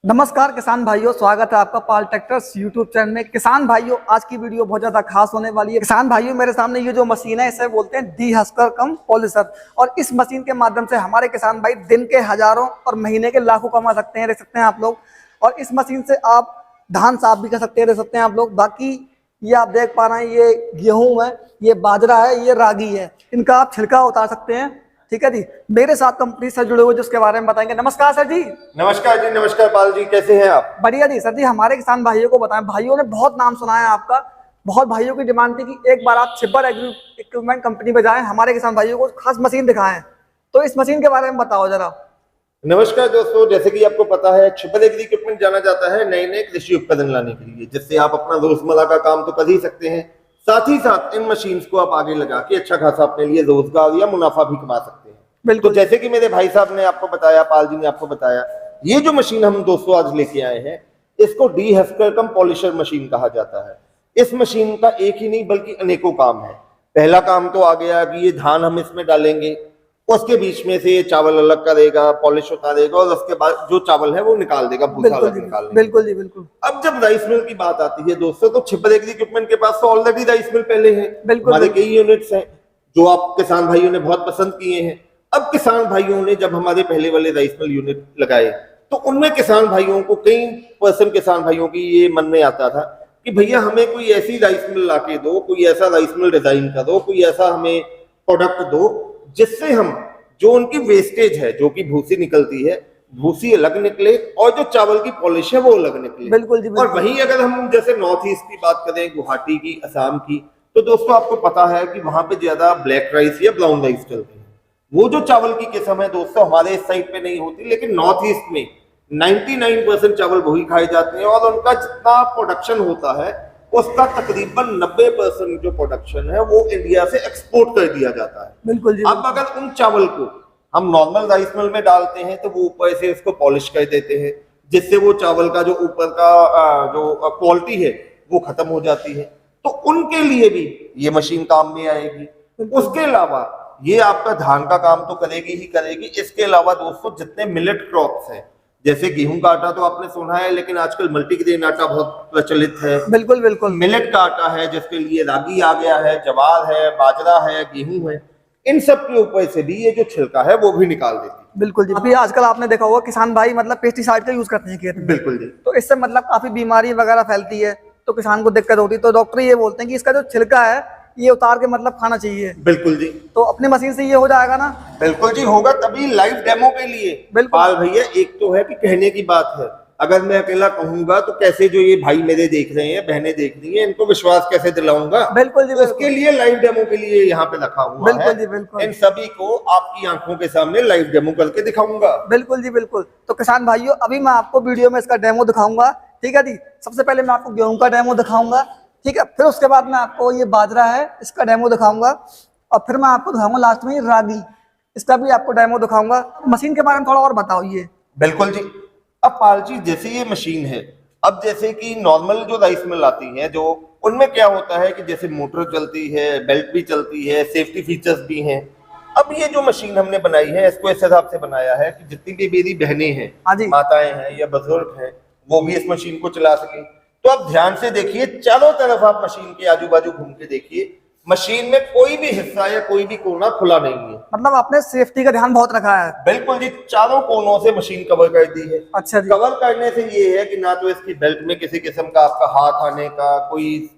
नमस्कार किसान भाइयों, स्वागत है आपका पाल ट्रैक्टर्स यूट्यूब चैनल में। किसान भाइयों, आज की वीडियो बहुत ज्यादा खास होने वाली है। किसान भाइयों, मेरे सामने ये जो मशीन है इसे बोलते हैं डी-हस्कर कम पॉलिशर। और इस मशीन के माध्यम से हमारे किसान भाई दिन के हजारों और महीने के लाखों कमा सकते हैं, देख सकते हैं आप लोग। और इस मशीन से आप धान साफ भी कर सकते हैं, देख सकते हैं आप लोग। बाकी ये आप देख पा रहे हैं, ये गेहूं है, ये बाजरा है, ये रागी है, इनका आप छिलका उतार सकते हैं। ठीक है जी। मेरे साथ कंपनी से जुड़े हुए जिसके बारे में बताएंगे। नमस्कार सर जी। नमस्कार जी, नमस्कार पाल जी, कैसे हैं आप? बढ़िया जी। सर जी, हमारे किसान भाइयों को बताएं, भाइयों ने बहुत नाम सुना है आपका। बहुत भाइयों की डिमांड थी कि एक बार आप छिब्बर एग्री इक्विपमेंट कंपनी पे जाएं, हमारे किसान भाइयों को खास मशीन दिखाएं। तो इस मशीन के बारे में बताओ जरा। नमस्कार दोस्तों, जैसे कि आपको पता है छिब्बर एग्री इक्विपमेंट जाना जाता है नए नए कृषि उपकरण लाने के लिए, जिससे आप अपना रोजमर्रा का काम तो कर ही सकते हैं, साथ ही साथ इन मशीन्स को आप आगे लगा के अच्छा खासा अपने लिए रोजगार या मुनाफा भी कमा सकते हैं। तो जैसे कि मेरे भाई साहब ने आपको बताया, पाल जी ने आपको बताया, ये जो मशीन हम दोस्तों आज लेके आए हैं, इसको डी-हस्कर कम पॉलिशर मशीन कहा जाता है। इस मशीन का एक ही नहीं बल्कि अनेकों काम है। पहला काम तो आ गया कि ये धान हम इसमें डालेंगे, उसके बीच में से ये चावल अलग करेगा, पॉलिश उतारेगा और उसके बाद जो चावल है वो निकाल देगा, भूसा अलग निकाल देगा। बिल्कुल जी, बिल्कुल। अब जब राइस मिल की बात आती है दोस्तों, तो छिब्बर एग्री इक्विपमेंट के पास तो ऑलरेडी राइस मिल पहले है। हमारे कई यूनिट्स हैं जो आप किसान भाइयों ने बहुत पसंद किए हैं। अब किसान भाइयों ने जब हमारे पहले वाले राइस मिल यूनिट लगाए, तो उनमें किसान भाइयों को, कई परसेंट किसान भाइयों की ये मन में आता था कि भैया हमें कोई ऐसी राइस मिल लाके दो, कोई ऐसा राइस मिल डिजाइन करो, कोई ऐसा हमें प्रोडक्ट दो जिससे हम जो उनकी वेस्टेज है, जो कि भूसी निकलती है, भूसी अलग निकले और जो चावल की पॉलिश है वो अलग निकले। बिल्कुल जी, बिल्कुल। और वहीं अगर हम जैसे नॉर्थ ईस्ट की बात करें, गुवाहाटी की, असम की, तो दोस्तों आपको पता है कि वहां पे ज्यादा ब्लैक राइस या ब्राउन राइस चलती है। वो जो चावल की किस्म है दोस्तों हमारे इस साइड पे नहीं होती, लेकिन नॉर्थ ईस्ट में 99% चावल वही खाए जाते हैं और उनका जितना प्रोडक्शन होता है उसका तकरीबन 90% जो प्रोडक्शन है वो इंडिया से एक्सपोर्ट कर दिया जाता है। बिल्कुल जी। अब अगर उन चावल को हम नॉर्मल राइस मिल में डालते हैं तो वो ऊपर से उसको पॉलिश कर देते हैं, जिससे वो चावल का जो ऊपर का जो क्वालिटी है वो खत्म हो जाती है। तो उनके लिए भी ये मशीन काम में आएगी। उसके अलावा ये आपका धान का काम तो करेगी ही करेगी। इसके अलावा दोस्तों जितने मिलेट क्रॉप्स हैं, जैसे गेहूं का आटा तो आपने सुना है, लेकिन आजकल मल्टीग्रेन आटा बहुत प्रचलित है। बिल्कुल बिल्कुल। मिलेट का आटा है जिसके लिए रागी आ गया है, जवार है, बाजरा है, गेहूं है, इन सब के ऊपर से भी ये जो छिलका है वो भी निकाल देती है। बिल्कुल जी। अभी आजकल आपने देखा होगा किसान भाई मतलब पेस्टिसाइड का यूज करते हैं खेत में। बिल्कुल जी। तो इससे मतलब काफी बीमारी वगैरह फैलती है, तो किसान को दिक्कत होती है। तो डॉक्टर ये बोलते हैं कि इसका जो छिलका है ये उतार के मतलब खाना चाहिए। बिल्कुल जी। तो अपनी मशीन से ये हो जाएगा ना? बिल्कुल जी होगा, तभी लाइव डेमो के लिए। बिल्कुल पाल भैया, एक तो है कि कहने की बात है, अगर मैं अकेला कहूंगा तो कैसे जो ये भाई मेरे देख रहे हैं, बहनें देख रही हैं, इनको विश्वास कैसे दिलाऊंगा? बिल्कुल जी। उसके लिए लाइव डेमो के लिए यहाँ पे रखा हुआ बिल्कुल है। जी, बिल्कुल। इन सभी को आपकी आंखों के सामने लाइव डेमो करके दिखाऊंगा। बिल्कुल जी, बिल्कुल। तो किसान भाइयों, अभी मैं आपको वीडियो में इसका डेमो दिखाऊंगा। ठीक है जी। सबसे पहले मैं आपको गेहूं का डेमो दिखाऊंगा, ठीक है। फिर उसके बाद मैं आपको ये बाजरा है इसका डेमो दिखाऊंगा, और फिर मैं आपको दिखाऊंगा लास्ट में ये रागी, इसका भी आपको डेमो दिखाऊंगा। मशीन के बारे में थोड़ा और बताओ ये। बिल्कुल जी। अब पाल जी, जैसे ये मशीन है, अब जैसे कि नॉर्मल जो राइस मिल आती है, जो उनमें क्या होता है कि जैसे मोटर चलती है, बेल्ट भी चलती है, सेफ्टी फीचर्स भी हैं। अब ये जो मशीन हमने बनाई है, इसको इस हिसाब से बनाया है कि जितनी भी मेरी बहनें हैं, माताएं हैं या बुजुर्ग हैं, वो भी इस मशीन को चला सके। तो आप ध्यान से देखिए, चारों तरफ आप मशीन के आजू बाजू घूम के देखिए, मशीन में कोई भी हिस्सा या कोई भी कोना खुला नहीं है। मतलब आपने सेफ्टी का ध्यान बहुत रखा है। बिल्कुल जी, चारों कोनों से मशीन कवर कर दी है। अच्छा जी। कवर करने से ये है कि ना तो इसकी बेल्ट में किसी किस्म का आपका हाथ आने का कोई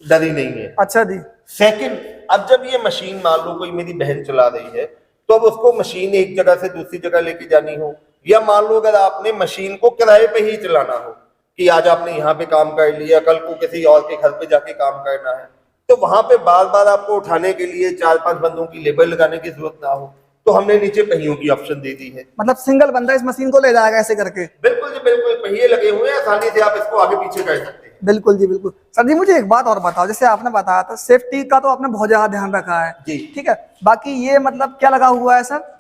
डर ही नहीं है। अच्छा जी। सेकंड, अब जब ये मशीन मान लो कोई मेरी बहन चला रही है, तो अब उसको मशीन एक जगह से दूसरी जगह लेके जानी हो, या मान लो अगर आपने मशीन को किराए पे ही चलाना हो कि आज आपने यहाँ पे काम कर लिया, कल को किसी और के घर पे जाके काम करना है, तो वहां पे बार बार आपको उठाने के लिए 4-5 बंदों की लेबर लगाने की जरूरत ना हो, तो हमने नीचे पहियों की ऑप्शन दे दी है। मतलब सिंगल बंदा इस मशीन को ले जाएगा ऐसे करके? बिल्कुल जी, बिल्कुल। पहिए लगे हुए हैं, आसानी से आप इसको आगे पीछे कर सकते हैं। बिल्कुल जी, बिल्कुल। सर जी, मुझे एक बात और बताओ, जैसे आपने बताया था सेफ्टी का तो आपने बहुत ज्यादा ध्यान रखा है जी, ठीक है। बाकी ये मतलब क्या लगा हुआ है सर?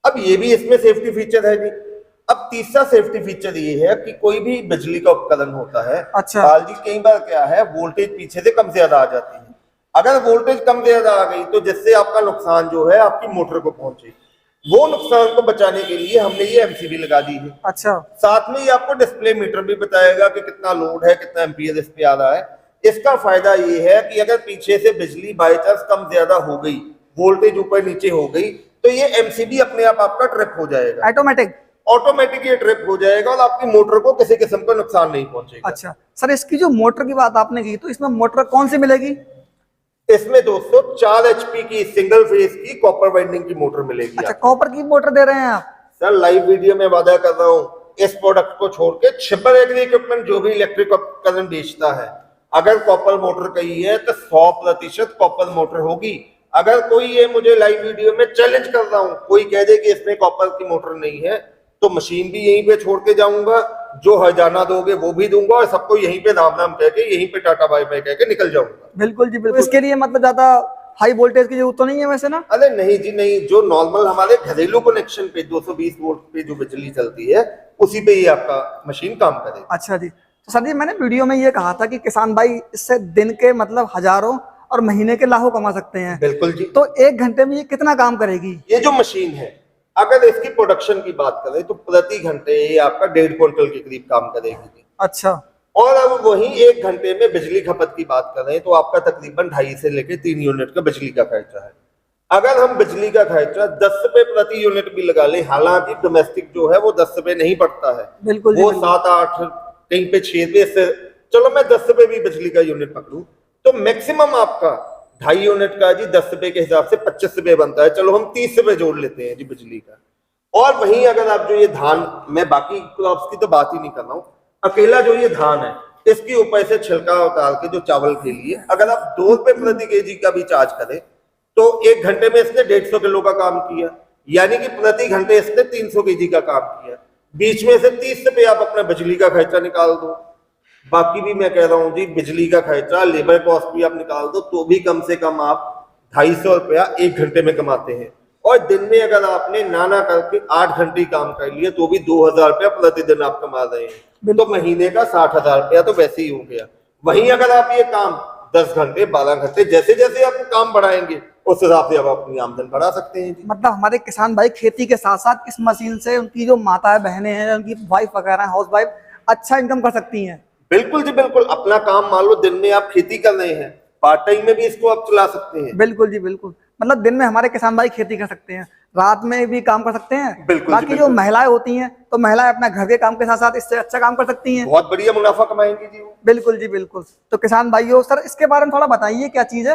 अब ये भी इसमें सेफ्टी फीचर है जी। अब तीसरा सेफ्टी फीचर ये है कि कोई भी बिजली का उपकरण होता है, अच्छा। पाल जी, कई बार क्या है, वोल्टेज पीछे से कम ज्यादा आ जाती है। अगर वोल्टेज कम ज्यादा आ गई तो जिससे आपका नुकसान जो है आपकी मोटर को पहुंचे, वो नुकसान को बचाने के लिए हमने ये एमसीबी लगा दी है। अच्छा साथ में ये आपको डिस्प्ले मीटर भी बताएगा कि कितना लोड है, कितना एम्पियर इस पे आ रहा है। इसका फायदा ये है कि अगर पीछे से बिजली बाई चांस कम ज्यादा हो गई, वोल्टेज ऊपर नीचे हो गई, तो ये एमसीबी अपने आप आपका ट्रिप हो जाएगा, ऑटोमेटिक ये ट्रिप हो जाएगा और आपकी मोटर को किसी किस्म का नुकसान नहीं पहुंचेगा। अच्छा सर, इसकी जो मोटर की बात आपने की, तो इसमें मोटर कौन सी मिलेगी? इसमें दोस्तों 4 HP की सिंगल फेज की कॉपर वाइंडिंग की मोटर मिलेगी। अच्छा, कॉपर की मोटर दे रहे हैं आप? सर लाइव वीडियो में वादा कर रहा हूँ, इस प्रोडक्ट को छोड़ के छिपर एग्री इक्विपमेंट जो भी इलेक्ट्रिक उपकरण बेचता है, अगर कॉपर मोटर कही है तो 100% कॉपर मोटर होगी। अगर कोई ये मुझे लाइव वीडियो में चैलेंज कर रहा हूँ, कोई कह दे कि इसमें कॉपर की मोटर नहीं है, तो मशीन भी यहीं पे छोड़ के जाऊंगा, जो हर्जाना दोगे वो भी दूंगा और सबको यहीं पे राम राम कह के, यहीं पे टाटा बाय बाय कह के निकल जाऊंगा। बिल्कुल जी बिल्कुल। इसके लिए मतलब ज्यादा हाई वोल्टेज की जरूरत तो नहीं है वैसे ना? अरे नहीं जी नहीं, जो नॉर्मल हमारे घरेलू कनेक्शन पे 220 वोल्ट पे जो बिजली चलती है, उसी पे ही आपका मशीन काम करेगी। अच्छा जी, तो सर जी मैंने वीडियो में ये कहा था कि किसान भाई इससे दिन के मतलब हजारों और महीने के लाखों कमा सकते हैं। बिल्कुल जी। तो 1 घंटे में ये कितना काम करेगी? ये जो मशीन है, अगर इसकी प्रोडक्शन की बात करें तो प्रति घंटे ये आपका 1.5 क्विंटल के करीब काम करेगी। अच्छा। और अब वही 1 घंटे में बिजली खपत की बात करें तो आपका तकरीबन 2.5 से लेकर 3 यूनिट का बिजली का खर्चा है। अगर हम बिजली का खर्चा 10 रुपए प्रति यूनिट भी लगा लें, हालांकि डोमेस्टिक जो है वो 10 रुपए नहीं पड़ता है, बिल्कुल वो 7-8 कहीं पे 6 रुपए से, चलो मैं 10 रुपए भी बिजली का यूनिट पकड़ू तो मैक्सिमम आपका 2.5 यूनिट का जी 10 रुपए के हिसाब से 25 रुपए बनता है। चलो हम 30 रुपए जोड़ लेते हैं जी बिजली का। और वहीं अगर आप जो ये धान, मैं बाकी क्रॉप्स की तो बात ही नहीं कर रहा हूँ, अकेला जो ये धान है इसके ऊपर से छिलका उतार के जो चावल के लिए अगर आप 2 रुपए प्रति केजी का भी चार्ज करें तो 1 घंटे में इसने 150 किलो का काम किया, यानी कि प्रति घंटे इसने 300 केजी का काम किया। बीच में से 30 रुपए आप अपना बिजली का खर्चा निकाल दो, बाकी भी मैं कह रहा हूँ जी बिजली का खर्चा, लेबर कॉस्ट भी आप निकाल दो, तो भी कम से कम आप 250 रुपया 1 घंटे में कमाते हैं। और दिन में अगर आपने नाना करके 8 घंटे काम कर लिए तो भी 2000 रुपया प्रतिदिन आप कमा रहे हैं, तो महीने का 60,000 रुपया तो वैसे ही हो गया। वहीं अगर आप ये काम 10 घंटे 12 घंटे जैसे जैसे आप काम बढ़ाएंगे उस हिसाब से आप अपनी आमदन बढ़ा सकते हैं। मतलब हमारे किसान भाई खेती के साथ साथ इस मशीन से उनकी जो माताएं बहनें हैं, उनकी वाइफ वगैरह हाउस वाइफ अच्छा इनकम कर सकती हैं। बिल्कुल जी बिल्कुल। अपना काम मान लो दिन में आप खेती कर रहे हैं, पार्ट टाइम में भी इसको आप चला सकते हैं। बिल्कुल जी बिल्कुल। मतलब दिन में हमारे किसान भाई खेती कर सकते हैं, रात में भी काम कर सकते हैं। बिल्कुल बाकी जो महिलाएं होती हैं तो महिलाएं अपना घर के काम के साथ साथ इससे अच्छा काम कर सकती हैं, बहुत बढ़िया मुनाफा कमाएंगी जी। बिल्कुल जी बिल्कुल। तो किसान भाइयों सर इसके बारे में थोड़ा बताइए क्या चीज है?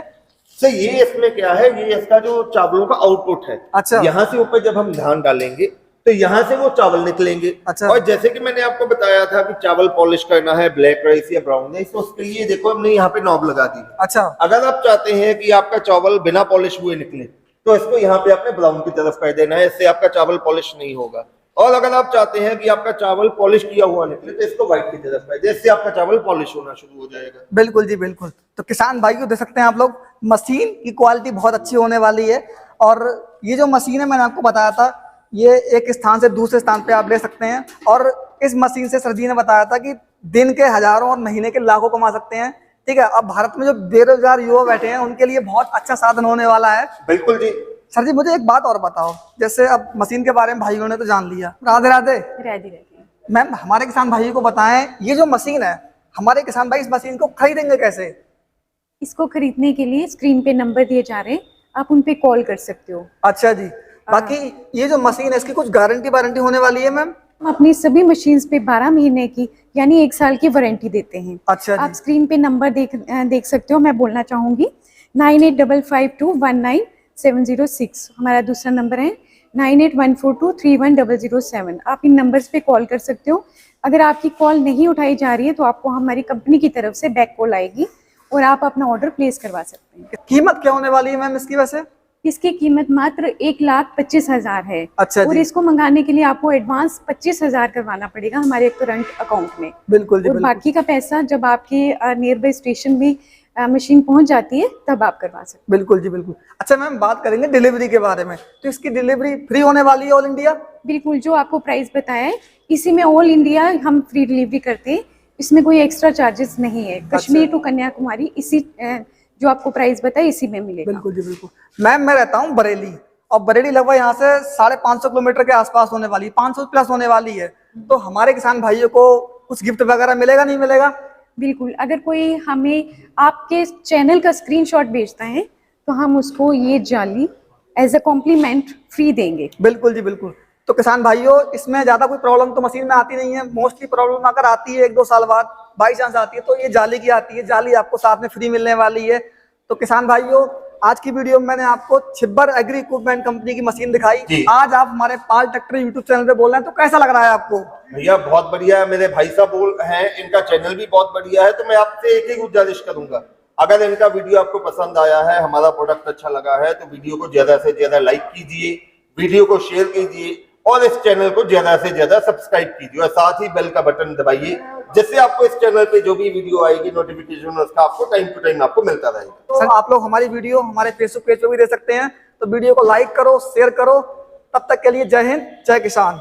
सर ये इसमें क्या है, ये इसका जो चावलों का आउटपुट है। अच्छा। यहाँ से ऊपर जब हम धान डालेंगे तो यहाँ से वो चावल निकलेंगे। अच्छा। और जैसे कि मैंने आपको बताया था कि चावल पॉलिश करना है, ब्लैक राइस या ब्राउन राइस, तो उसके लिए देखो हमने यहाँ पे नॉब लगा दी। अच्छा। अगर आप चाहते हैं कि आपका चावल बिना पॉलिश हुए निकले तो इसको यहाँ पे आपने ब्राउन की तरफ कर देना है, इससे आपका चावल पॉलिश नहीं होगा। और अगर आप चाहते हैं कि आपका चावल पॉलिश किया हुआ निकले तो इसको व्हाइट की तरफ कर दे, इससे आपका चावल पॉलिश होना शुरू हो जाएगा। बिल्कुल जी बिल्कुल। तो किसान भाइयों देख सकते हैं आप लोग, मशीन की क्वालिटी बहुत अच्छी होने वाली है। और ये जो मशीन है मैंने आपको बताया था, ये एक स्थान से दूसरे स्थान पे आप ले सकते हैं। और इस मशीन से सर जी ने बताया था कि दिन के हजारों और महीने के लाखों कमा सकते हैं। ठीक है, अब भारत में जो बेरोजगार युवा बैठे हैं उनके लिए बहुत अच्छा साधन होने वाला है। बिल्कुल जी। सर जी मुझे एक बात और बताओ, जैसे अब मशीन के बारे में भाइयों ने तो जान लिया, राधे राधे। राधे राधे। मैम हमारे किसान भाइयों को बताएं, ये जो मशीन है हमारे किसान भाई इस मशीन को खरीदेंगे कैसे? इसको खरीदने के लिए स्क्रीन पे नंबर दिए जा रहे हैं, आप उन पे कॉल कर सकते हो। अच्छा जी। बाकी ये जो मशीन है इसकी कुछ गारंटी वारंटी होने वाली है मैम? हम अपनी सभी मशीन्स पे 12 महीने की यानी 1 साल की वारंटी देते हैं। अच्छा जी। आप स्क्रीन पे नंबर देख सकते हो, मैं बोलना चाहूंगी 9855219706 हमारा दूसरा नंबर है, 9814231007। आप इन नंबर्स पे कॉल कर सकते हो। अगर आपकी कॉल नहीं उठाई जा रही है तो आपको हमारी कंपनी की तरफ से बैक कॉल आएगी और आप अपना ऑर्डर प्लेस करवा सकते हैं। कीमत क्या होने वाली है मैम इसकी वैसे? इसकी कीमत मात्र 1,25,000 है। अच्छा और जी। इसको मंगाने के लिए आपको एडवांस 25,000 करवाना पड़ेगा हमारे करंट अकाउंट में। बिल्कुल जी और बिल्कुल। बाकी का पैसा जब आपके नियर बाई स्टेशन में मशीन पहुंच जाती है तब आप करवा सकते हैं। बिल्कुल जी बिल्कुल। अच्छा मैम बात करेंगे डिलीवरी के बारे में, तो इसकी डिलीवरी फ्री होने वाली है ऑल इंडिया? बिल्कुल, जो आपको प्राइस बताया है इसी में ऑल इंडिया हम फ्री डिलीवरी करते हैं, इसमें कोई एक्स्ट्रा चार्जेस नहीं है। कश्मीर टू कन्याकुमारी इसी जो आपको प्राइस बताया इसी में मिलेगा। बिल्कुल जी बिल्कुल। मैम मैं रहता हूँ बरेली, और बरेली लगभग यहाँ से 550 किलोमीटर के आसपास होने वाली, 500 प्लस होने वाली है। तो हमारे किसान भाइयों को कुछ गिफ्ट वगैरह मिलेगा नहीं मिलेगा? बिल्कुल, अगर कोई हमें आपके चैनल का स्क्रीनशॉट भेजता है तो हम उसको ये जाली एज अ कॉम्प्लीमेंट फ्री देंगे। बिल्कुल जी बिल्कुल। तो किसान भाइयों, इसमें ज्यादा कोई प्रॉब्लम तो मशीन में आती नहीं है। मोस्टली प्रॉब्लम अगर आती है 1-2 साल बाद बाई चांस आती है तो ये जाली की आती है। जाली आपको साथ में फ्री मिलने वाली है। तो किसान भाइयों, आज की वीडियो में मैंने आपको छिब्बर एग्री इक्विपमेंट कंपनी की मशीन दिखाई। आज आप हमारे पाल ट्रैक्टर यूट्यूब चैनल पे बोल रहे हैं, तो कैसा लग रहा है आपको? भैया बहुत बढ़िया है, मेरे भाई साहब बोल हैं, इनका चैनल भी बहुत बढ़िया है। तो मैं आपसे एक ही गुजारिश करूंगा, अगर इनका वीडियो आपको पसंद आया है, हमारा प्रोडक्ट अच्छा लगा है, तो वीडियो को ज्यादा से ज्यादा लाइक कीजिए, वीडियो को शेयर कीजिए और इस चैनल को ज्यादा से ज्यादा सब्सक्राइब कीजिए और साथ ही बेल का बटन दबाइए, जिससे आपको इस चैनल पे जो भी वीडियो आएगी नोटिफिकेशन उसका आपको टाइम टू टाइम आपको मिलता रहेगा। तो आप लोग हमारी वीडियो हमारे फेसबुक पेज पे भी दे सकते हैं। तो वीडियो को लाइक करो, शेयर करो। तब तक के लिए जय हिंद, जय किसान।